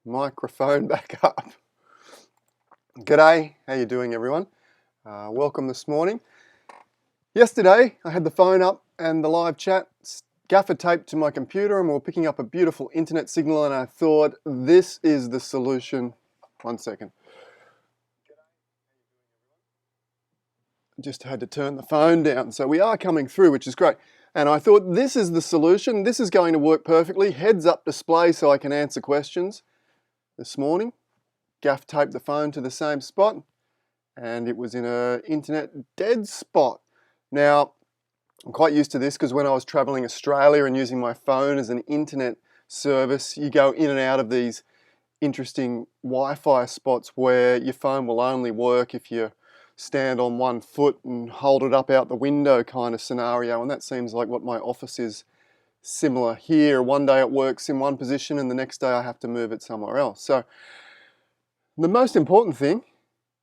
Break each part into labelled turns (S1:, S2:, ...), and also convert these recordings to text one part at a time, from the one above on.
S1: Microphone back up. G'day, how you doing everyone? Welcome this morning. Yesterday I had the phone up and the live chat gaffer taped to my computer and we were picking up a beautiful internet signal, and I thought this is the solution. One second. Just had to turn the phone down. So we are coming through, which is great. And I thought this is the solution. This is going to work perfectly. Heads up display so I can answer questions. This morning, gaff taped the phone to the same spot and it was in an internet dead spot. Now, I'm quite used to this because when I was traveling Australia and using my phone as an internet service, you go in and out of these interesting Wi-Fi spots where your phone will only work if you stand on one foot and hold it up out the window kind of scenario, and that seems like what my office is similar here. One day it works in one position and the next day I have to move it somewhere else. So the most important thing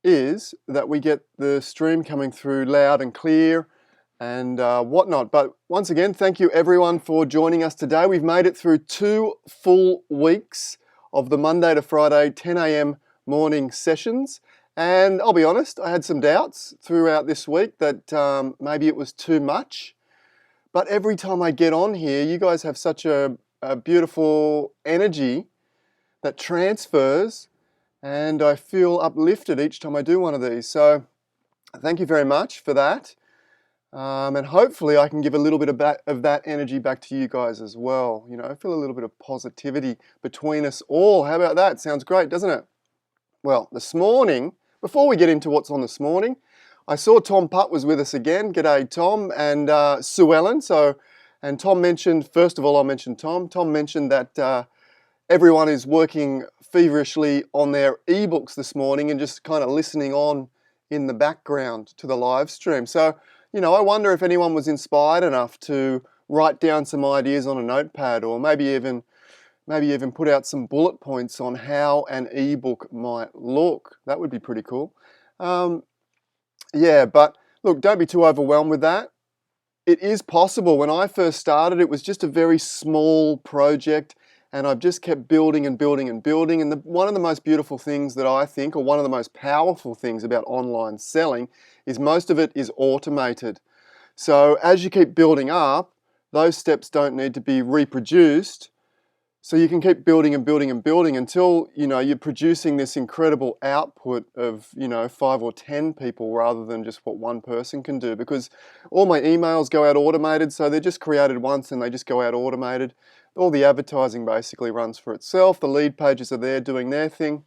S1: is that we get the stream coming through loud and clear and whatnot. But once again, thank you everyone for joining us today. We've made it through 2 full weeks of the Monday to Friday 10 a.m. morning sessions. And I'll be honest, I had some doubts throughout this week that maybe it was too much. But every time I get on here, you guys have such a beautiful energy that transfers, and I feel uplifted each time I do one of these. So thank you very much for that. And hopefully I can give a little bit of that energy back to you guys as well. You know, I feel a little bit of positivity between us all. How about that? Sounds great, doesn't it? Well, this morning, before we get into what's on this morning, I saw Tom Putt was with us again. G'day, Tom, and Sue Ellen. And Tom mentioned, first of all, I'll mention Tom. Tom mentioned that everyone is working feverishly on their ebooks this morning and just kind of listening on in the background to the live stream. So, you know, I wonder if anyone was inspired enough to write down some ideas on a notepad, or maybe even put out some bullet points on how an ebook might look. That would be pretty cool. Yeah, but look, don't be too overwhelmed with that. It is possible. When I first started, it was just a very small project, and I've just kept building and building and building. And one of the most beautiful things that I think, or one of the most powerful things about online selling, is most of it is automated. So as you keep building up, those steps don't need to be reproduced. So you can keep building and building and building until, you know, you're producing this incredible output of, you know, 5 or 10 people rather than just what one person can do. Because all my emails go out automated, so they're just created once and they just go out automated. All the advertising basically runs for itself. The lead pages are there doing their thing.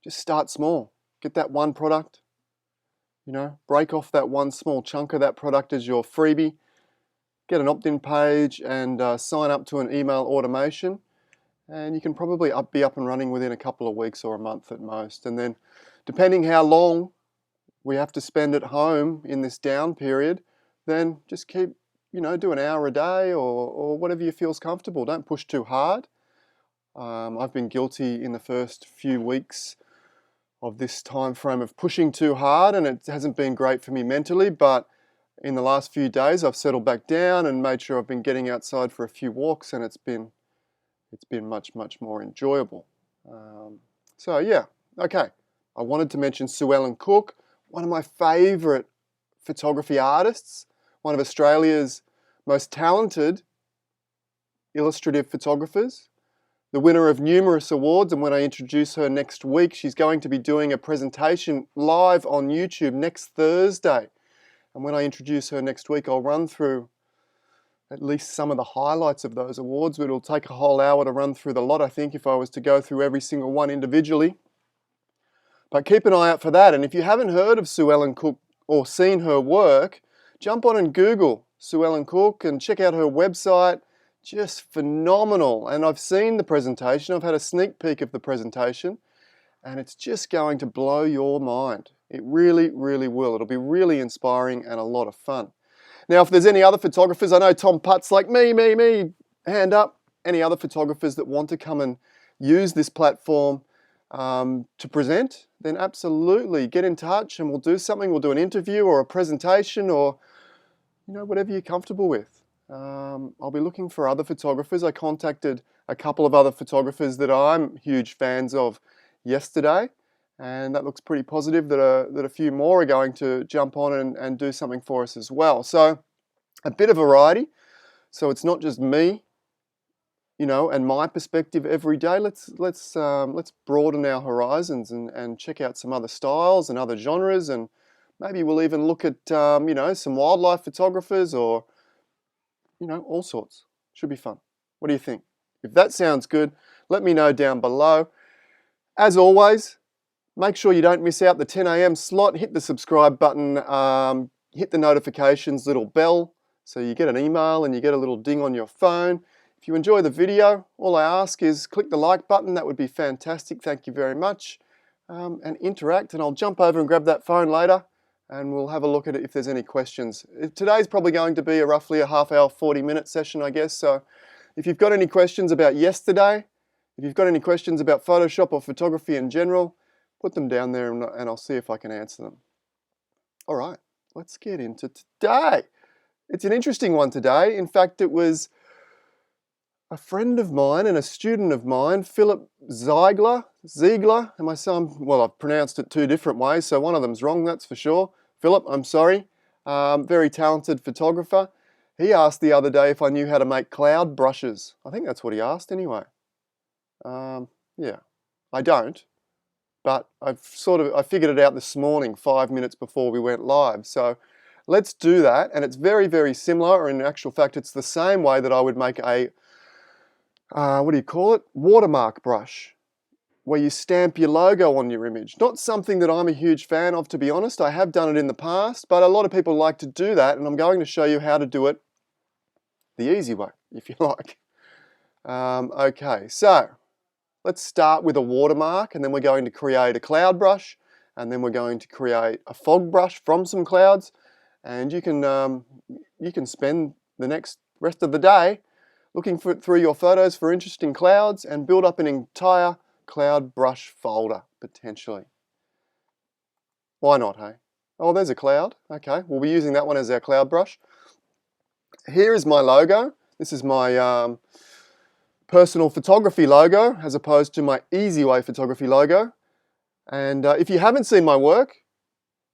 S1: Just start small. Get that one product, you know, break off that one small chunk of that product as your freebie. Get an opt-in page and sign up to an email automation, and you can probably be up and running within a couple of weeks or a month at most. And then depending how long we have to spend at home in this down period, then just keep, you know, do an hour a day or whatever you feel's comfortable. Don't push too hard. I've been guilty in the first few weeks of this time frame of pushing too hard, and it hasn't been great for me mentally, but in the last few days, I've settled back down and made sure I've been getting outside for a few walks, and it's been much, much more enjoyable. So yeah, okay. I wanted to mention 𝗬𝗏 𝗃, one of my favourite photography artists, one of Australia's most talented illustrative photographers, the winner of numerous awards, and when I introduce her next week, she's going to be doing a presentation live on YouTube next Thursday. And when I introduce her next week, I'll run through at least some of the highlights of those awards. It'll take a whole hour to run through the lot, I think, if I was to go through every single one individually. But keep an eye out for that. And if you haven't heard of 𝗬𝗏 𝗃 or seen her work, jump on and Google 𝗬𝗏 𝗃 and check out her website. Just phenomenal. And I've seen the presentation. I've had a sneak peek of the presentation, and it's just going to blow your mind. It really, really will. It'll be really inspiring and a lot of fun. Now, if there's any other photographers, I know Tom Putt's like me, hand up. Any other photographers that want to come and use this platform to present, then absolutely get in touch and we'll do something. We'll do an interview or a presentation or, you know, whatever you're comfortable with. I'll be looking for other photographers. I contacted a couple of other photographers that I'm huge fans of yesterday, and that looks pretty positive that a few more are going to jump on and do something for us as well. So a bit of variety. So it's not just me, you know, and my perspective every day. Let's broaden our horizons and check out some other styles and other genres, and maybe we'll even look at you know, some wildlife photographers, or you know, all sorts. Should be fun. What do you think? If that sounds good, let me know down below. As always, make sure you don't miss out the 10 a.m. slot. Hit the subscribe button, hit the notifications little bell, so you get an email and you get a little ding on your phone. If you enjoy the video, all I ask is click the like button. That would be fantastic. Thank you very much. And interact, and I'll jump over and grab that phone later, and we'll have a look at it if there's any questions. Today's probably going to be roughly a half hour, 40-minute session, I guess. So if you've got any questions about yesterday, if you've got any questions about Photoshop or photography in general, put them down there and I'll see if I can answer them. All right, let's get into today. It's an interesting one today. In fact, it was a friend of mine and a student of mine, 𝗟𝗃𝗓, am I saying? Well, I've pronounced it two different ways, so one of them's wrong, that's for sure. Philip, I'm sorry. Very talented photographer. He asked the other day if I knew how to make cloud brushes. I think that's what he asked anyway. Yeah, I don't, but I figured it out this morning, 5 minutes before we went live. So let's do that, and it's very, very similar. In actual fact, it's the same way that I would make a what do you call it? Watermark brush, where you stamp your logo on your image. Not something that I'm a huge fan of, to be honest. I have done it in the past, but a lot of people like to do that, and I'm going to show you how to do it the easy way, if you like. Okay, so let's start with a watermark, and then we're going to create a cloud brush, and then we're going to create a fog brush from some clouds, and you can spend the rest of the day looking through your photos for interesting clouds and build up an entire cloud brush folder, potentially. Why not, hey? Oh, there's a cloud. Okay, we'll be using that one as our cloud brush. Here is my logo. This is my personal photography logo, as opposed to my Easy Way photography logo. And if you haven't seen my work,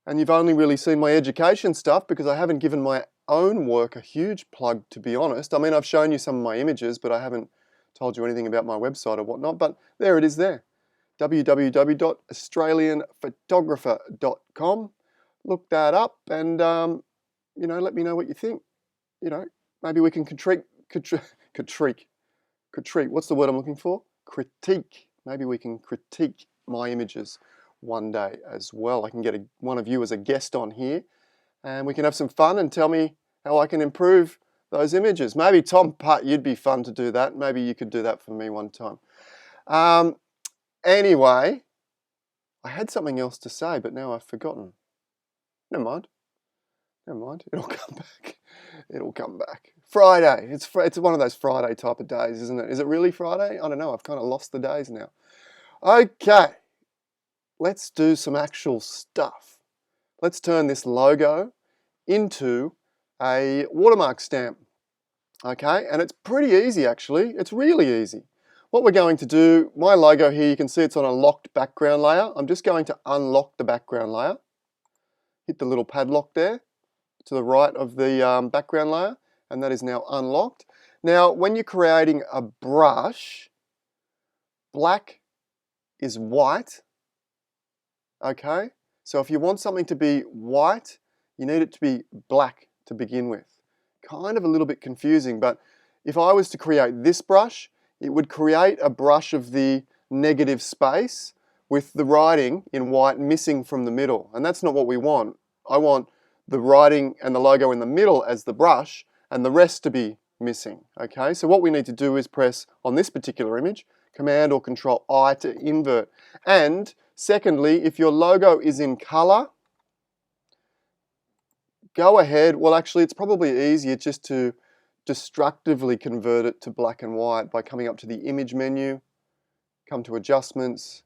S1: and you've only really seen my education stuff, because I haven't given my own work a huge plug, to be honest. I mean, I've shown you some of my images, but I haven't told you anything about my website or whatnot. But there it is there, www.australianphotographer.com. Look that up, and you know, let me know what you think. You know, maybe we can critique. What's the word I'm looking for? Critique. Maybe we can critique my images one day as well. I can get one of you as a guest on here, and we can have some fun and tell me how I can improve those images. Maybe Tom Putt, you'd be fun to do that. Maybe you could do that for me one time. Anyway, I had something else to say, but now I've forgotten. Never mind. Never mind. It'll come back. It'll come back. Friday. It's one of those Friday type of days, isn't it? Is it really Friday? I don't know. I've kind of lost the days now. Okay. Let's do some actual stuff. Let's turn this logo into a watermark stamp. Okay, and it's pretty easy actually. It's really easy. What we're going to do, my logo here, you can see it's on a locked background layer. I'm just going to unlock the background layer. Hit the little padlock there to the right of the background layer, and that is now unlocked. Now, when you're creating a brush, black is white. Okay, so if you want something to be white, you need it to be black to begin with. Kind of a little bit confusing, but if I was to create this brush, it would create a brush of the negative space with the writing in white missing from the middle, and that's not what we want. I want the writing and the logo in the middle as the brush, and the rest to be missing. Okay, so what we need to do is press, on this particular image, Command or Control I to invert. And secondly, if your logo is in color, go ahead. Well, actually, it's probably easier just to destructively convert it to black and white by coming up to the Image menu, come to Adjustments,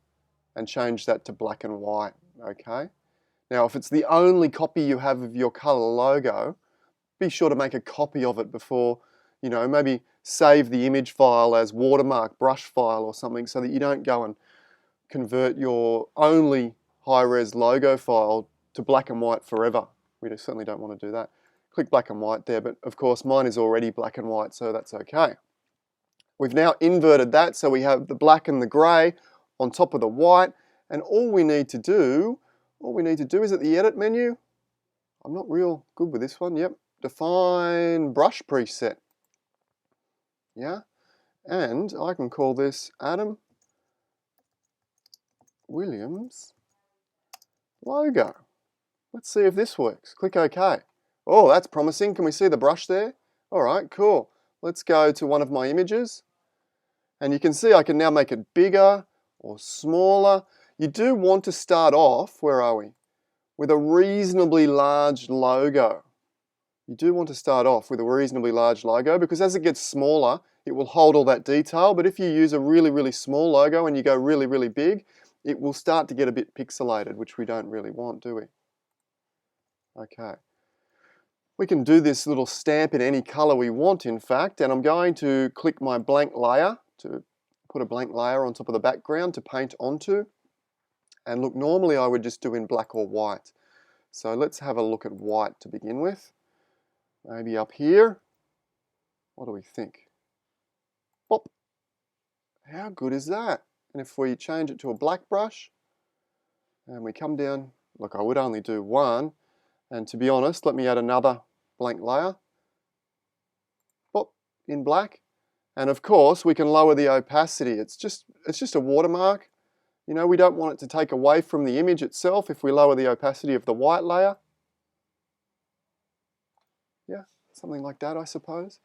S1: and change that to black and white. Okay. Now, if it's the only copy you have of your color logo, be sure to make a copy of it before, you know, maybe save the image file as Watermark brush file or something so that you don't go and convert your only high-res logo file to black and white forever. We certainly don't want to do that. Click black and white there, but of course mine is already black and white, so that's okay. We've now inverted that, so we have the black and the grey on top of the white, and all we need to do is at the edit menu, I'm not real good with this one, yep, define brush preset. Yeah, and I can call this 𝗟𝗏𝗡𝗠𝗡 logo. Let's see if this works. Click OK. Oh, that's promising. Can we see the brush there? All right, cool. Let's go to one of my images. And you can see I can now make it bigger or smaller. You do want to start off, where are we? With a reasonably large logo. You do want to start off with a reasonably large logo because as it gets smaller, it will hold all that detail. But if you use a really, really small logo and you go really, really big, it will start to get a bit pixelated, which we don't really want, do we? Okay. We can do this little stamp in any color we want, in fact, and I'm going to click my blank layer to put a blank layer on top of the background to paint onto. And look, normally I would just do in black or white. So let's have a look at white to begin with. Maybe up here. What do we think? Pop. How good is that? And if we change it to a black brush, and we come down, look, I would only do one. And to be honest, let me add another blank layer. Pop, in black. And of course, we can lower the opacity. It's just a watermark. You know, we don't want it to take away from the image itself if we lower the opacity of the white layer. Yeah, something like that, I suppose.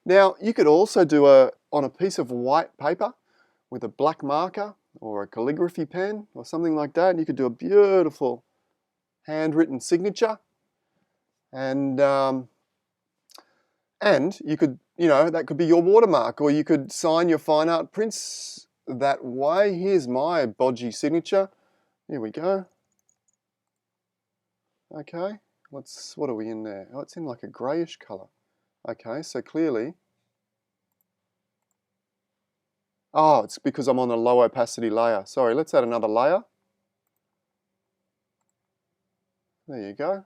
S1: Now, you could also do on a piece of white paper with a black marker or a calligraphy pen or something like that, and you could do a beautiful handwritten signature, and you could, you know, that could be your watermark, or you could sign your fine art prints that way. Here's my bodgy signature. Here we go. Okay, what are we in there? Oh, it's in like a greyish colour. Okay, so clearly, oh, it's because I'm on a low opacity layer. Sorry, let's add another layer. There you go.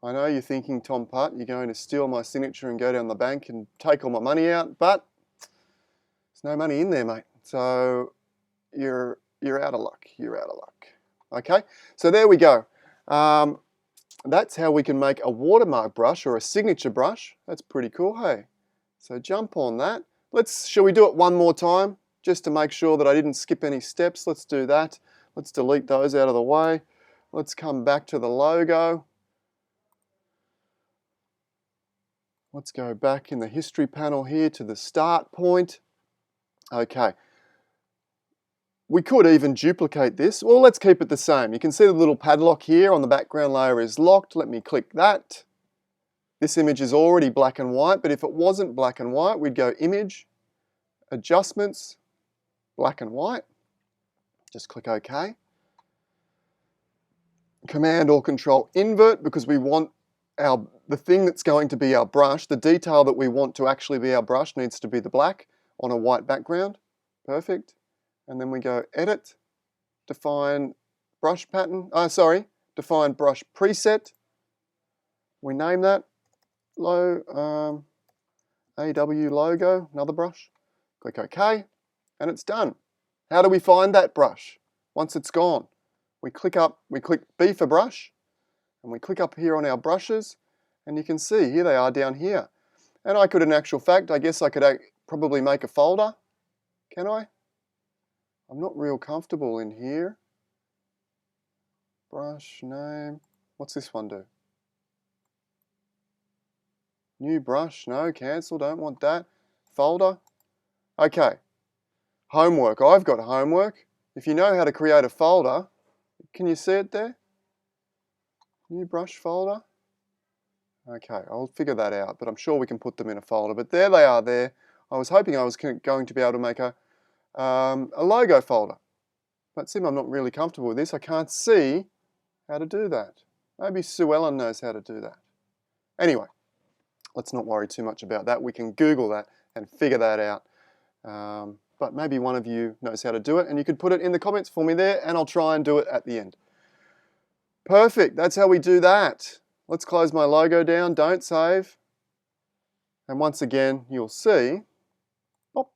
S1: I know you're thinking, Tom Putt, you're going to steal my signature and go down the bank and take all my money out, but there's no money in there, mate. So you're out of luck. You're out of luck. Okay, so there we go. That's how we can make a watermark brush or a signature brush. That's pretty cool, hey? So jump on that. Shall we do it one more time, just to make sure that I didn't skip any steps? Let's do that. Let's delete those out of the way. Let's come back to the logo. Let's go back in the history panel here to the start point. Okay. We could even duplicate this. Well, let's keep it the same. You can see the little padlock here on the background layer is locked. Let me click that. This image is already black and white, but if it wasn't black and white, we'd go Image, Adjustments, Black and White. Just click OK. Command or Control Invert, because we want the thing that's going to be our brush, the detail that we want to actually be our brush needs to be the black on a white background. Perfect. And then we go Edit, Define Brush Pattern, Define Brush Preset. We name that AW logo, another brush. Click OK, and it's done. How do we find that brush once it's gone? We click B for brush, and we click up here on our brushes, and you can see here they are down here. And I could, in actual fact, I guess I could probably make a folder. Can I? I'm not real comfortable in here. Brush name. What's this one do? New brush, no, cancel, don't want that. Folder. Okay. Homework. I've got homework. If you know how to create a folder, can you see it there? New brush folder. Okay, I'll figure that out, but I'm sure we can put them in a folder. But there they are there. I was hoping I was going to be able to make a logo folder. But Sim, I'm not really comfortable with this. I can't see how to do that. Maybe Sue Ellen knows how to do that. Anyway, let's not worry too much about that. We can Google that and figure that out. But maybe one of you knows how to do it, and you could put it in the comments for me there, and I'll try and do it at the end. Perfect, that's how we do that. Let's close my logo down, don't save. And once again, you'll see, pop,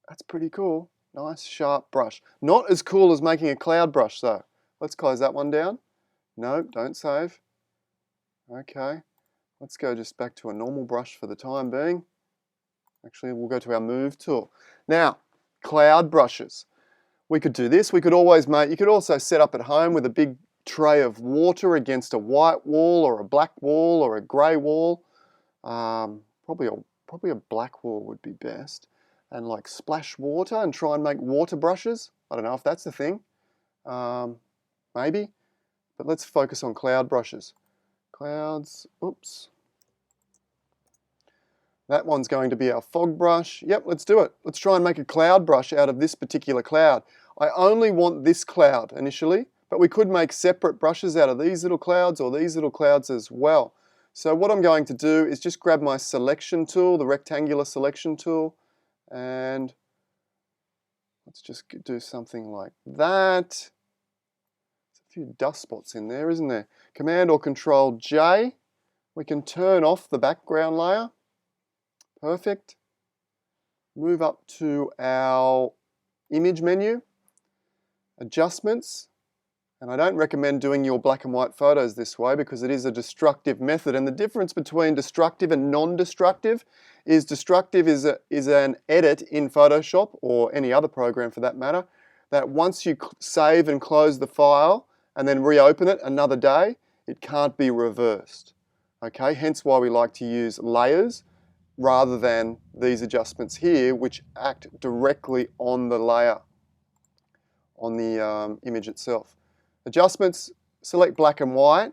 S1: that's pretty cool. Nice sharp brush. Not as cool as making a cloud brush though. Let's close that one down. No, don't save. Okay, let's go just back to a normal brush for the time being. Actually, we'll go to our move tool. Now, cloud brushes. We could do this. We could always make, you could also set up at home with a big tray of water against a white wall or a black wall or a grey wall. Probably a black wall would be best. And like splash water and try and make water brushes. I don't know if that's the thing. Maybe. But let's focus on cloud brushes. Clouds, oops. That one's going to be our fog brush. Yep, let's do it. Let's try and make a cloud brush out of this particular cloud. I only want this cloud initially, but we could make separate brushes out of these little clouds or these little clouds as well. So what I'm going to do is just grab my selection tool, the rectangular selection tool, and let's just do something like that. There's a few dust spots in there, isn't there? Command or Control J. We can turn off the background layer. Perfect. Move up to our image menu, adjustments, and I don't recommend doing your black and white photos this way because it is a destructive method, and the difference between destructive and non-destructive is destructive is an edit in Photoshop or any other program for that matter, that once you save and close the file and then reopen it another day, it can't be reversed. Okay, hence why we like to use layers rather than these adjustments here, which act directly on the layer, on the image itself. Adjustments, select black and white,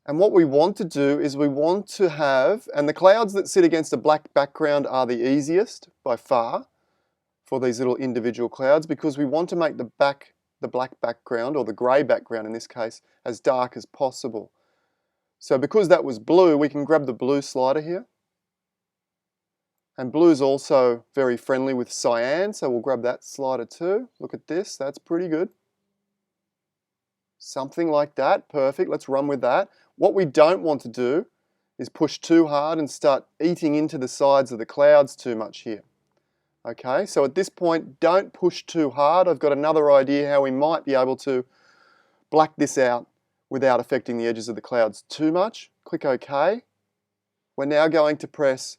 S1: and what we want to do is we want to have, and the clouds that sit against a black background are the easiest by far for these little individual clouds, because we want to make the black background, or the grey background in this case, as dark as possible. So because that was blue, we can grab the blue slider here. And blue is also very friendly with cyan, so we'll grab that slider too. Look at this, that's pretty good. Something like that, perfect, let's run with that. What we don't want to do is push too hard and start eating into the sides of the clouds too much here. Okay, so at this point, don't push too hard. I've got another idea how we might be able to black this out without affecting the edges of the clouds too much. Click OK. We're now going to press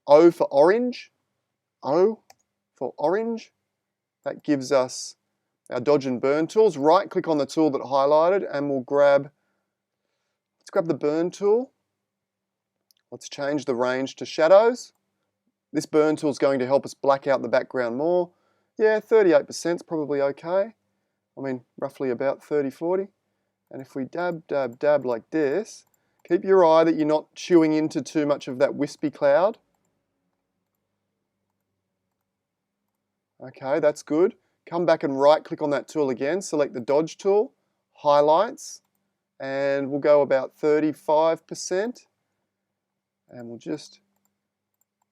S1: O for orange, O for orange. That gives us our dodge and burn tools. Right click on the tool that highlighted and we'll grab, let's grab the burn tool. Let's change the range to shadows. This burn tool is going to help us black out the background more. Yeah, 38% is probably okay. I mean, roughly about 30, 40. And if we dab, dab, dab like this, keep your eye that you're not chewing into too much of that wispy cloud. Okay, that's good. Come back and right click on that tool again, select the dodge tool, highlights, and we'll go about 35%. And we'll just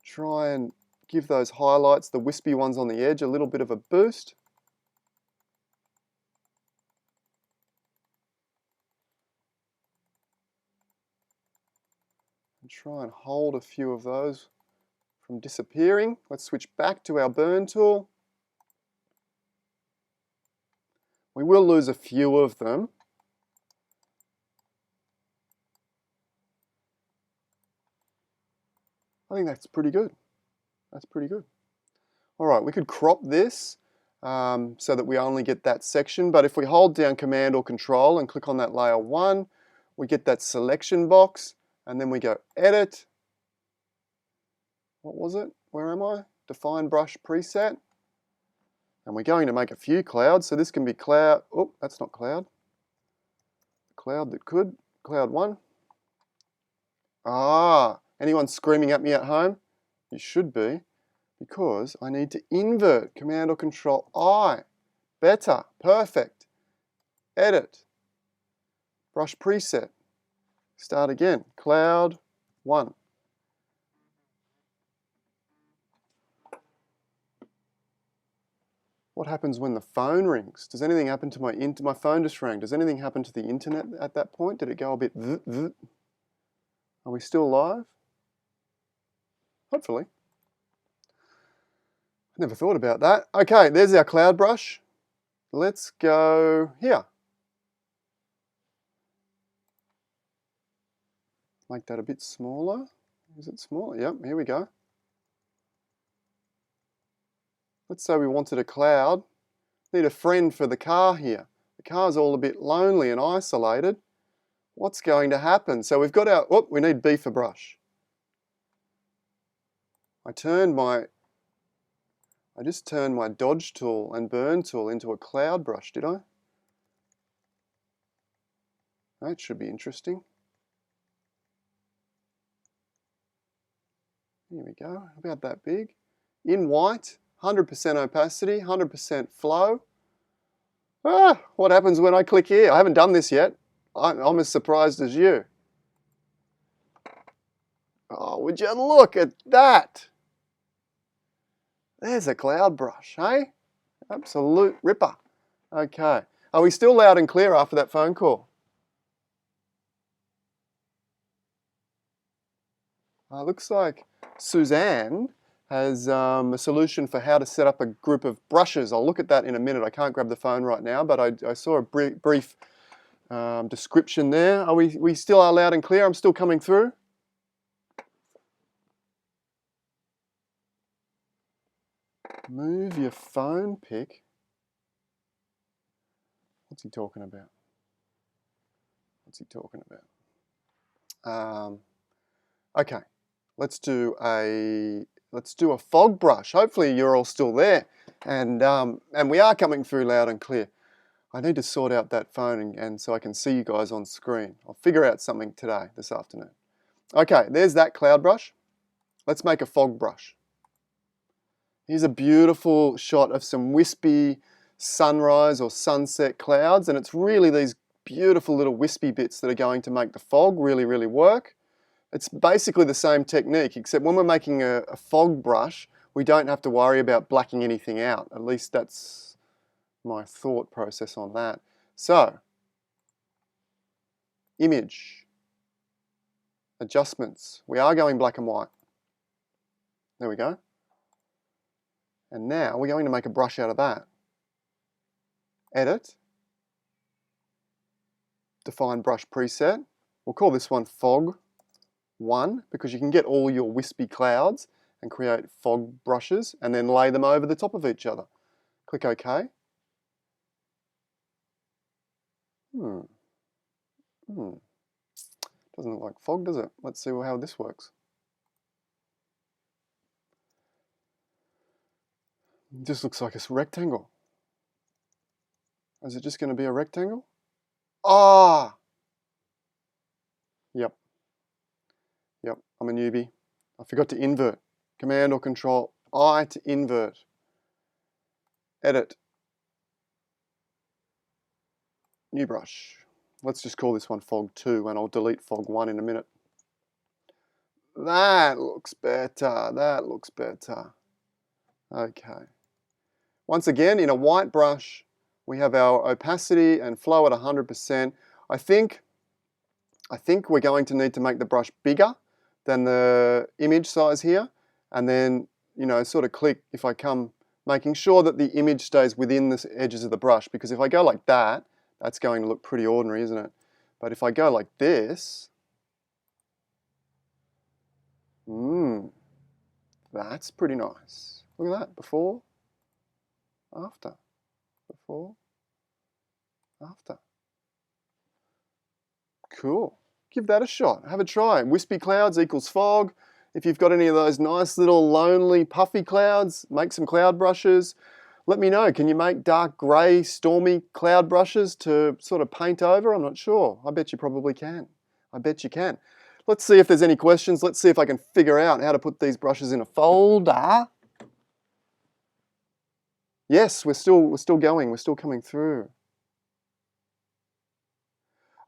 S1: try and give those highlights, the wispy ones on the edge, a little bit of a boost. And try and hold a few of those from disappearing. Let's switch back to our burn tool. We will lose a few of them. I think that's pretty good. That's pretty good. All right, we could crop this so that we only get that section, but if we hold down Command or Control and click on that layer 1, we get that selection box, and then we go Edit. What was it? Where am I? Define Brush Preset. And we're going to make a few clouds, so this can be cloud, oh, that's not cloud. Cloud that could, cloud 1. Ah, anyone screaming at me at home? You should be, because I need to invert Command or Control I. Better, perfect. Edit. Brush Preset. Start again, cloud 1. What happens when the phone rings? Does anything happen to my phone just rang? Does anything happen to the internet at that point? Did it go a bit zzz? Are we still live? Hopefully. I never thought about that. Okay, there's our cloud brush. Let's go here. Make that a bit smaller. Is it smaller? Yep, here we go. Let's say we wanted a cloud. Need a friend for the car here. The car's all a bit lonely and isolated. What's going to happen? So we've got our, we need B for brush. I just turned my dodge tool and burn tool into a cloud brush, did I? That should be interesting. Here we go, about that big. In white, 100% opacity, 100% flow. What happens when I click here? I haven't done this yet. I'm as surprised as you. Oh, would you look at that? There's a cloud brush, hey? Absolute ripper. Okay. Are we still loud and clear after that phone call? Looks like Suzanne has a solution for how to set up a group of brushes. I'll look at that in a minute. I can't grab the phone right now, but I saw a brief description there. Are we still are loud and clear? I'm still coming through. Move your phone pick. What's he talking about? What's he talking about? Okay, let's do a fog brush. Hopefully you're all still there, and we are coming through loud and clear. I need to sort out that phone and so I can see you guys on screen. I'll figure out something today, this afternoon. Okay, there's that cloud brush. Let's make a fog brush. Here's a beautiful shot of some wispy sunrise or sunset clouds, and it's really these beautiful little wispy bits that are going to make the fog really, really work. It's basically the same technique, except when we're making a fog brush, we don't have to worry about blacking anything out. At least that's my thought process on that. So, image, adjustments. We are going black and white. There we go. And now we're going to make a brush out of that. Edit, define brush preset. We'll call this one Fog 1 because you can get all your wispy clouds and create fog brushes and then lay them over the top of each other. Click OK. Doesn't look like fog, does it? Let's see how this works. It just looks like a rectangle. Is it just going to be a rectangle? Ah! Yep, I'm a newbie. I forgot to invert. Command or Control I to invert. Edit. New brush. Let's just call this one Fog 2 and I'll delete Fog 1 in a minute. That looks better, that looks better. Okay. Once again, in a white brush, we have our opacity and flow at 100%. I think we're going to need to make the brush bigger than the image size here, and then, you know, sort of click if I come, making sure that the image stays within the edges of the brush, because if I go like that, that's going to look pretty ordinary, isn't it? But if I go like this, that's pretty nice. Look at that, before, after, before, after. Cool. Give that a shot. Have a try. Wispy clouds equals fog. If you've got any of those nice little lonely puffy clouds, make some cloud brushes. Let me know. Can you make dark grey, stormy cloud brushes to sort of paint over? I'm not sure. I bet you probably can. I bet you can. Let's see if there's any questions. Let's see if I can figure out how to put these brushes in a folder. Yes, we're still going. We're still coming through.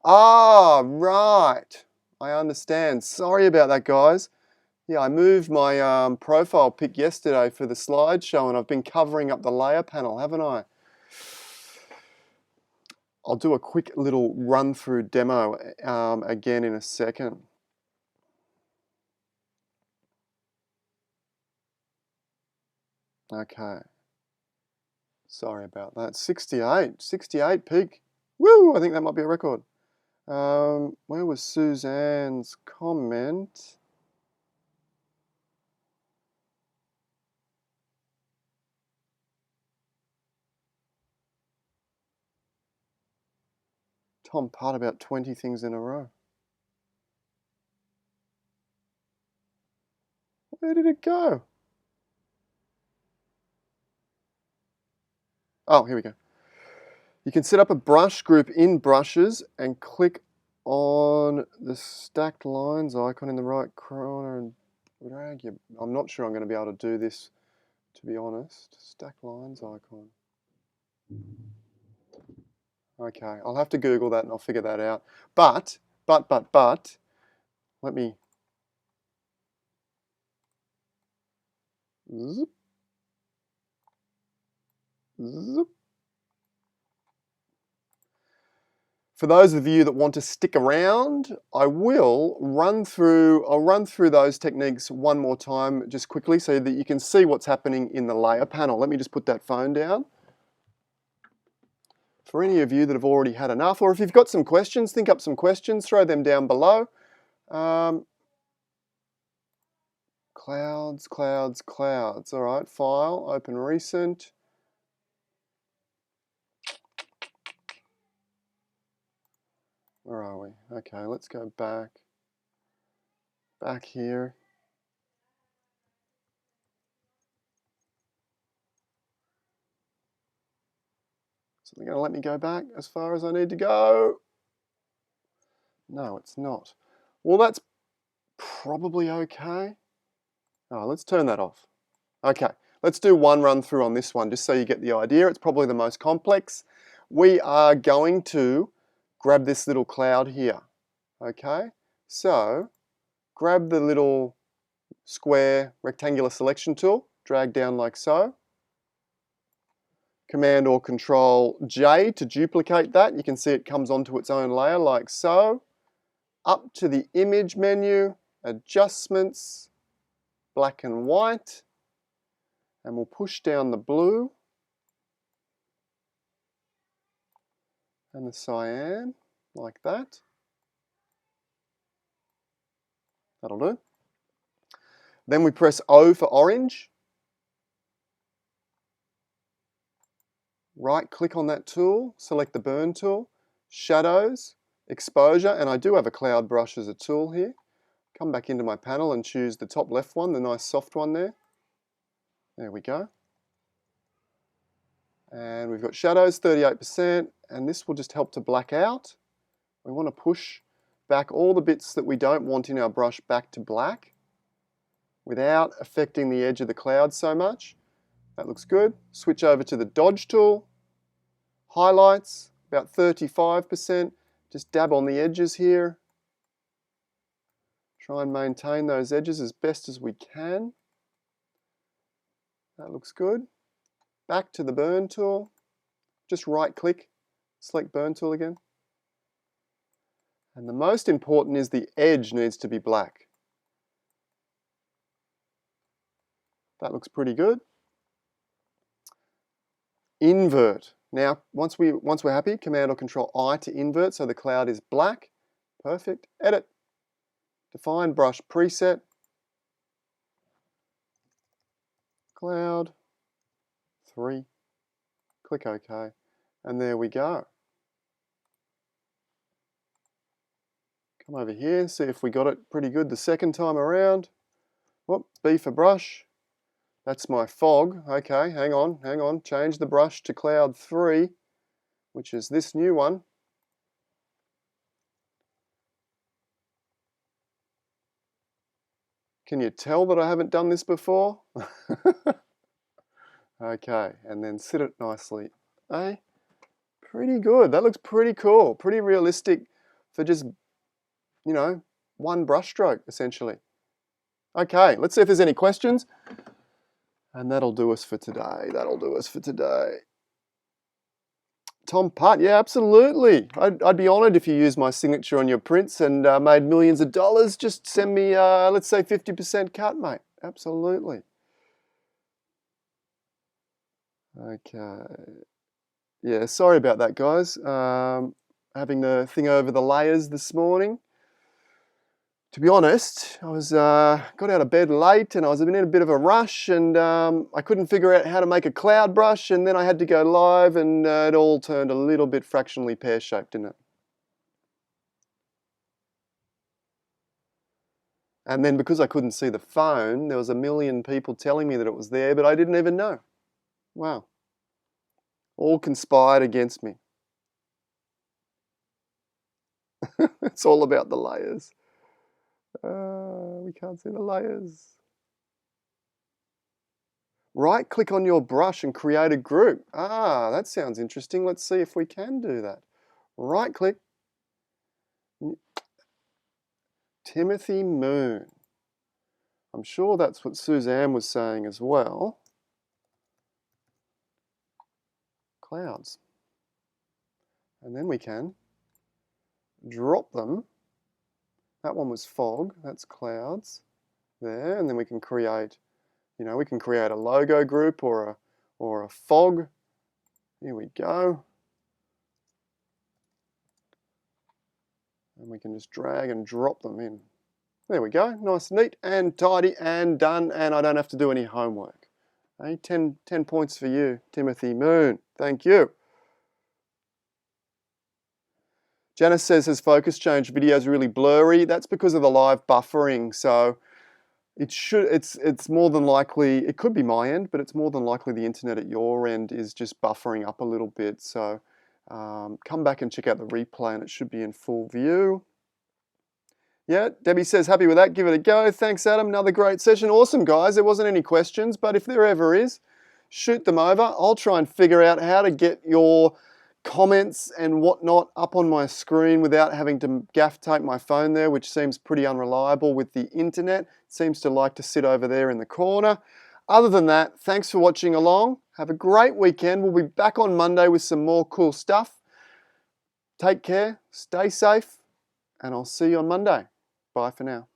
S1: Ah, right. I understand. Sorry about that, guys. Yeah, I moved my profile pic yesterday for the slideshow, and I've been covering up the layer panel, haven't I? I'll do a quick little run-through demo again in a second. Okay. Sorry about that. 68 peak. Woo! I think that might be a record. Where was Suzanne's comment? Tom Part about 20 things in a row. Where did it go? Oh, here we go. You can set up a brush group in brushes and click on the stacked lines icon in the right corner and drag your... I'm not sure I'm going to be able to do this, to be honest. Stacked lines icon. Okay, I'll have to Google that and I'll figure that out. But, let me... Zip. Zip. For those of you that want to stick around, I'll run through those techniques one more time just quickly so that you can see what's happening in the layer panel. Let me just put that phone down. For any of you that have already had enough, or if you've got some questions, think up some questions, throw them down below. Clouds. All right, file, open recent. Where are we? Okay, let's go back here. So they're going to let me go back as far as I need to go. No, it's not. Well, that's probably okay. Oh, let's turn that off. Okay, let's do one run through on this one just so you get the idea. It's probably the most complex. We are going to grab this little cloud here. Okay, so grab the little square rectangular selection tool, drag down like so. Command or Control J to duplicate that. You can see it comes onto its own layer like so. Up to the image menu, adjustments, black and white, and we'll push down the blue and the cyan like that. That'll do. Then we press O for orange. Right click on that tool, select the burn tool, shadows, exposure, and I do have a cloud brush as a tool here. Come back into my panel and choose the top left one, the nice soft one there. There we go. And we've got shadows, 38%, and this will just help to black out. We want to push back all the bits that we don't want in our brush back to black without affecting the edge of the cloud so much. That looks good. Switch over to the dodge tool. Highlights, about 35%. Just dab on the edges here. Try and maintain those edges as best as we can. That looks good. Back to the burn tool. Just right click, select burn tool again. And the most important is the edge needs to be black. That looks pretty good. Invert. Now, once we're happy, Command or Control I to invert so the cloud is black. Perfect. Edit. Define brush preset. Cloud. 3. Click OK. And there we go. Come over here, see if we got it pretty good the second time around. Whoop, B for brush. That's my fog. Okay, hang on. Change the brush to cloud 3, which is this new one. Can you tell that I haven't done this before? Okay, and then sit it nicely. Eh? Pretty good. That looks pretty cool. Pretty realistic for just, you know, one brush stroke, essentially. Okay, let's see if there's any questions. And that'll do us for today. That'll do us for today. Tom Putt, yeah, absolutely. I'd be honoured if you used my signature on your prints and made millions of dollars. Just send me, let's say, 50% cut, mate. Absolutely. Okay. Yeah, sorry about that, guys. Having the thing over the layers this morning. To be honest, I was got out of bed late and I was in a bit of a rush, and I couldn't figure out how to make a cloud brush, and then I had to go live, and it all turned a little bit fractionally pear-shaped, didn't it? And then because I couldn't see the phone, there was a million people telling me that it was there, but I didn't even know. Wow. All conspired against me. It's all about the layers. We can't see the layers. Right click on your brush and create a group. Ah, that sounds interesting. Let's see if we can do that. Right click. Timothy Moon. I'm sure that's what Suzanne was saying as well. Clouds. And then we can drop them. That one was fog, that's clouds there, and then we can create, you know, we can create a logo group or a fog. Here we go. And we can just drag and drop them in. There we go, nice, neat and tidy and done, and I don't have to do any homework. Hey, 10 points for you, Timothy Moon. Thank you. Janice says, has focus changed? Video's really blurry. That's because of the live buffering. So it's more than likely, it could be my end, but it's more than likely the internet at your end is just buffering up a little bit. So come back and check out the replay and it should be in full view. Yeah, Debbie says, happy with that. Give it a go. Thanks, Adam. Another great session. Awesome, guys. There wasn't any questions, but if there ever is, shoot them over. I'll try and figure out how to get your comments and whatnot up on my screen without having to gaff tape my phone there, which seems pretty unreliable with the internet. It seems to like to sit over there in the corner. Other than that, thanks for watching along. Have a great weekend. We'll be back on Monday with some more cool stuff. Take care, stay safe, and I'll see you on Monday. Bye for now.